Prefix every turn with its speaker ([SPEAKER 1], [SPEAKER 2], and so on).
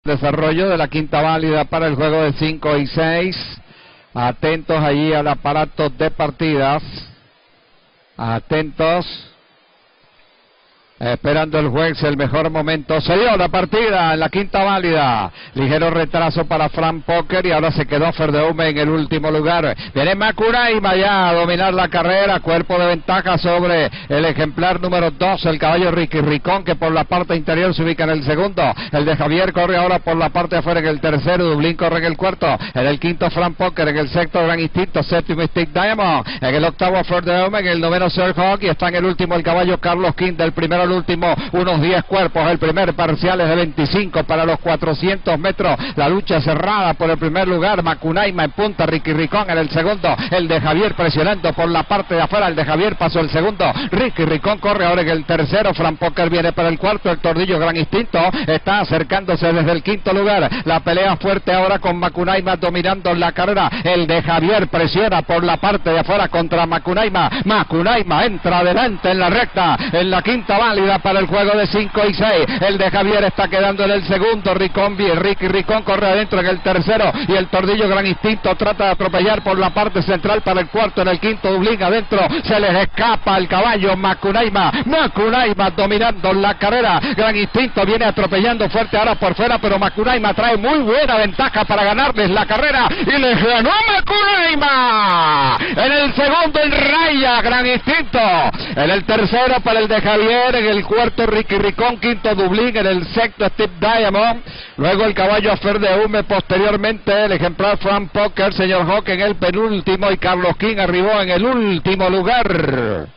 [SPEAKER 1] Desarrollo de la quinta válida para el juego de 5 y 6. Atentos allí al aparato de partidas. Atentos. Esperando el juez el mejor momento. Se dio la partida en la quinta válida. Ligero retraso para Frank Poker y ahora se quedó Verdeume en el último lugar. Viene Macunaíma ya a dominar la carrera. Cuerpo de ventaja sobre el ejemplar número 2, el caballo Ricky Ricón, que por la parte interior se ubica en el segundo. El de Javier corre ahora por la parte de afuera en el tercero. Dublín corre en el cuarto. En el quinto Frank Poker. En el sexto Gran Instinto. Séptimo Stick Diamond. En el octavo Verdeume. En el noveno Sir Hawk. Y está en el último el caballo Carlos King. Del primero al último unos 10 cuerpos. El primer parcial es de 25 para los 400 metros. La lucha cerrada por el primer lugar. Macunaíma en punta. Ricky Ricón en el segundo. El de Javier presionando por la parte de afuera. El de Javier pasó el segundo. Ricky Ricón corre ahora en el tercero. Frank Poker viene para el cuarto. El tordillo Gran Instinto está acercándose desde el quinto lugar. La pelea fuerte ahora con Macunaíma dominando la carrera. El de Javier presiona por la parte de afuera contra Macunaíma. Macunaíma entra adelante en la recta. En la quinta válida para el juego de 5 y 6. El de Javier está quedando en el segundo. Ricky Ricón corre adentro en el tercero. Y el tordillo Gran Instinto trata de atropellar por la parte central para el cuarto. En el quinto Dublín adentro. Se les escapa el caballo Macunaíma. Macunaíma dominando la carrera. Gran Instinto viene atropellando fuerte ahora por fuera. Pero Macunaíma trae muy buena ventaja para ganarles la carrera. Y les ganó Macunaíma. En el segundo en raya Gran Instinto. En el tercero para el de Javier. En el cuarto Ricky Ricón, quinto Dublín, en el sexto Steve Diamond, luego el caballo Verdeume, posteriormente el ejemplar Frank Poker, señor Hawk en el penúltimo y Carlos King arribó en el último lugar.